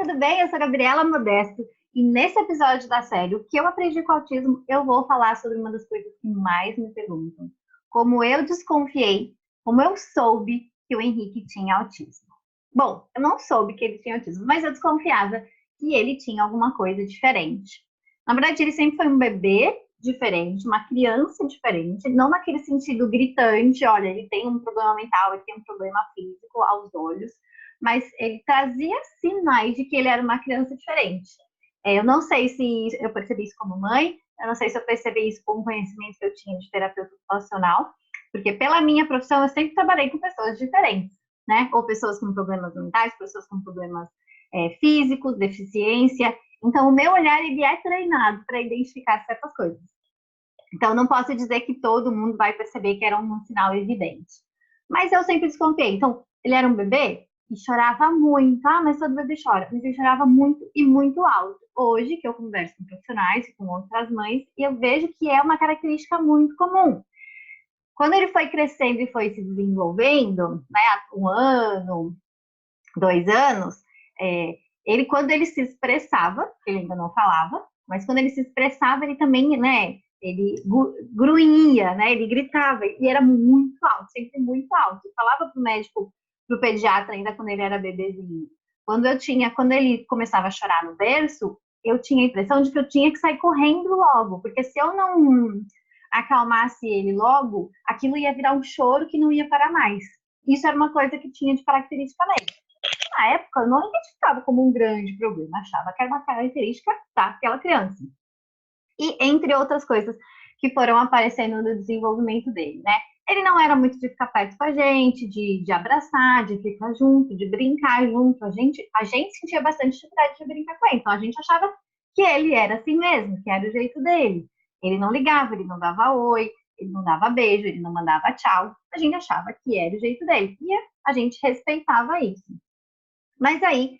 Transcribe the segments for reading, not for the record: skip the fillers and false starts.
tudo bem? Eu sou a Gabriela Modesto e nesse episódio da série O que eu aprendi com o autismo, eu vou falar sobre uma das coisas que mais me perguntam. Como eu desconfiei, como eu soube que o Henrique tinha autismo. Bom, eu não soube que ele tinha autismo, mas eu desconfiava que ele tinha alguma coisa diferente. Na verdade, ele sempre foi um bebê diferente, uma criança diferente, não naquele sentido gritante, olha, ele tem um problema mental, ele tem um problema físico aos olhos, mas ele trazia sinais de que ele era uma criança diferente. Eu não sei se eu percebi isso como mãe, eu não sei se eu percebi isso com o conhecimento que eu tinha de terapeuta ocupacional, porque pela minha profissão eu sempre trabalhei com pessoas diferentes, né? Ou pessoas com problemas mentais, pessoas com problemas físicos, deficiência. Então, o meu olhar ele é treinado para identificar certas coisas. Então, não posso dizer que todo mundo vai perceber que era um sinal evidente. Mas eu sempre desconfiei. Então, ele era um bebê e chorava muito. Ah, mas todo bebê chora. Mas ele chorava muito e muito alto. Hoje, que eu converso com profissionais e com outras mães, eu vejo que é uma característica muito comum. Quando ele foi crescendo e foi se desenvolvendo, né, 1 ano, 2 anos, ele, quando ele se expressava, ele ainda não falava, mas quando ele se expressava, ele também, né, ele grunhia, né, ele gritava, e era muito alto, sempre muito alto. Eu falava pro médico, pro pediatra, ainda quando ele era bebezinho, quando ele começava a chorar no berço, eu tinha a impressão de que eu tinha que sair correndo logo, porque se eu não acalmasse ele logo, aquilo ia virar um choro que não ia parar mais. Isso era uma coisa que tinha de característica nele. Na época, eu não identificava como um grande problema, achava que era uma característica daquela criança. E entre outras coisas que foram aparecendo no desenvolvimento dele, né? Ele não era muito de ficar perto com a gente, de abraçar, de ficar junto, de brincar junto. A gente sentia bastante dificuldade de brincar com ele, então a gente achava que ele era assim mesmo, que era o jeito dele. Ele não ligava, ele não dava oi, ele não dava beijo, ele não mandava tchau. A gente achava que era o jeito dele e a gente respeitava isso. Mas aí,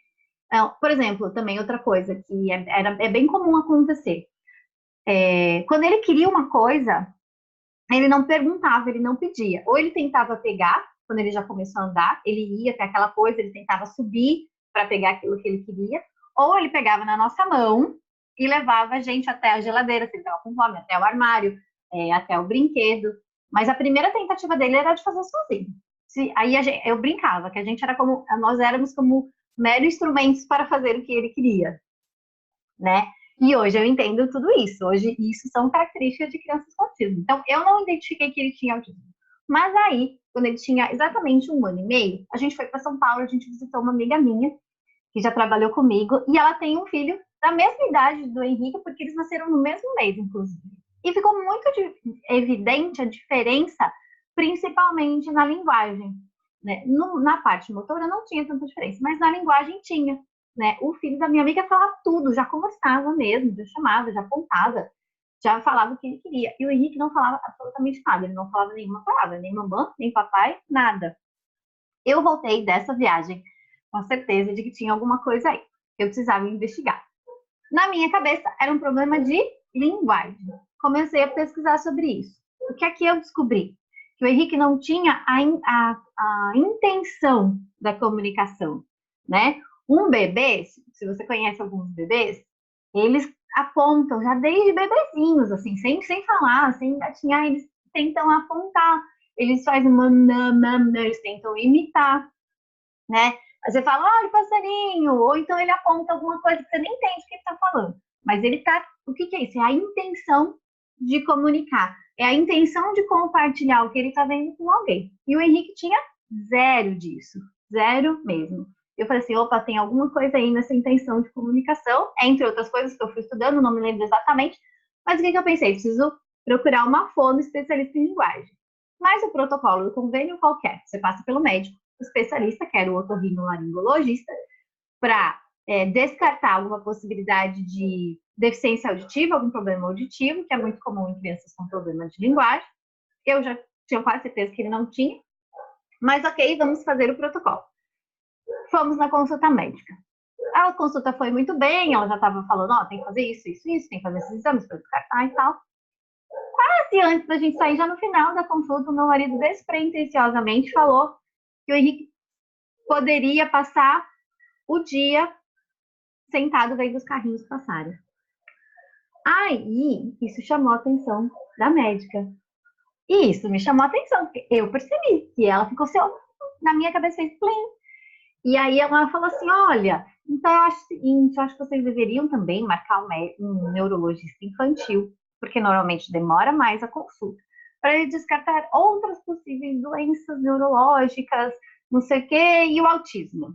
por exemplo, também outra coisa que é bem comum acontecer. Quando ele queria uma coisa, ele não perguntava, ele não pedia. Ou ele tentava pegar, quando ele já começou a andar, ele ia até aquela coisa, ele tentava subir para pegar aquilo que ele queria. Ou ele pegava na nossa mão e levava a gente até a geladeira, se ele estava com fome, até o armário, até o brinquedo. Mas a primeira tentativa dele era de fazer sozinho. Aí eu brincava, que a gente era como, nós éramos como meros instrumentos para fazer o que ele queria, né? E hoje eu entendo tudo isso. Hoje isso são características de crianças com autismo. Então eu não identifiquei que ele tinha autismo. Mas aí, quando ele tinha exatamente 1 ano e meio, a gente foi para São Paulo, a gente visitou uma amiga minha que já trabalhou comigo e ela tem um filho da mesma idade do Henrique, porque eles nasceram no mesmo mês, inclusive. E ficou muito evidente a diferença, principalmente na linguagem. Né? Na parte motora não tinha tanta diferença, mas na linguagem tinha. Né? O filho da minha amiga falava tudo, já conversava mesmo, já chamava, já apontava, já falava o que ele queria. E o Henrique não falava absolutamente nada, ele não falava nenhuma palavra, nem mamãe, nem papai, nada. Eu voltei dessa viagem com a certeza de que tinha alguma coisa aí. Eu precisava investigar. Na minha cabeça, era um problema de linguagem. Comecei a pesquisar sobre isso. O que é que eu descobri? Que o Henrique não tinha a intenção da comunicação, né? Um bebê, se você conhece alguns bebês, eles apontam já desde bebezinhos, assim, sem falar, sem engatinhar, eles tentam apontar, eles fazem eles tentam imitar, né? Aí você fala, olha, passarinho, ou então ele aponta alguma coisa que você nem entende o que ele está falando. Mas ele tá. O que é isso? É a intenção de comunicar. É a intenção de compartilhar o que ele está vendo com alguém. E o Henrique tinha zero disso. Zero mesmo. Eu falei assim, opa, tem alguma coisa aí nessa intenção de comunicação, entre outras coisas que eu fui estudando, não me lembro exatamente. Mas o que eu pensei? Preciso procurar uma fono especialista em linguagem. Mas o protocolo do convênio qualquer, você passa pelo médico, especialista, que era o otorrinolaringologista, para descartar alguma possibilidade de deficiência auditiva, algum problema auditivo, que é muito comum em crianças com problema de linguagem. Eu já tinha quase certeza que ele não tinha, mas ok, vamos fazer o protocolo. Fomos na consulta médica. A consulta foi muito bem, ela já estava falando, ó, tem que fazer isso, isso, isso, tem que fazer esses exames para descartar e tal. Quase antes da gente sair, já no final da consulta, o meu marido despretensiosamente falou que o Henrique poderia passar o dia sentado vendo os carrinhos passarem. Aí, isso chamou a atenção da médica. E isso me chamou a atenção, porque eu percebi que ela ficou assim, ó, na minha cabeça, fez plim. E aí ela falou assim, olha, então eu acho o seguinte, eu acho que vocês deveriam também marcar um neurologista infantil, porque normalmente demora mais a consulta, para ele descartar outras possíveis doenças neurológicas, não sei o quê, e o autismo.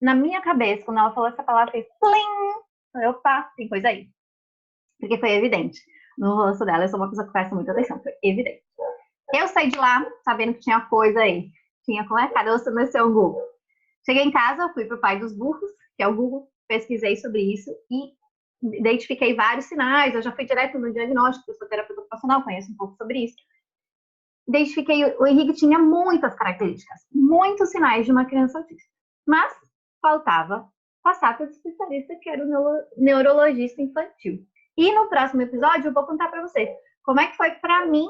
Na minha cabeça, quando ela falou essa palavra, fez plim. Opa, tem coisa aí. Porque foi evidente. No rosto dela, eu sou uma pessoa que presta muita atenção, foi evidente. Eu saí de lá sabendo que tinha coisa aí. Tinha como é? Cadê você mexeu o Google? Cheguei em casa, fui pro pai dos burros, que é o Google, pesquisei sobre isso e identifiquei vários sinais. Eu já fui direto no diagnóstico, eu sou terapeuta ocupacional, conheço um pouco sobre isso. Identifiquei, o Henrique tinha muitas características, muitos sinais de uma criança autista. Mas faltava passar pelo especialista, que era o neurologista infantil. E no próximo episódio eu vou contar para vocês como é que foi para mim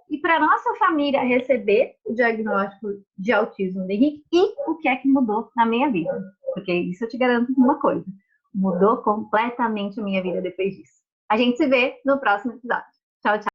e para nossa família receber o diagnóstico de autismo do Henrique e o que é que mudou na minha vida. Porque isso eu te garanto uma coisa, mudou completamente a minha vida depois disso. A gente se vê no próximo episódio. Tchau, tchau.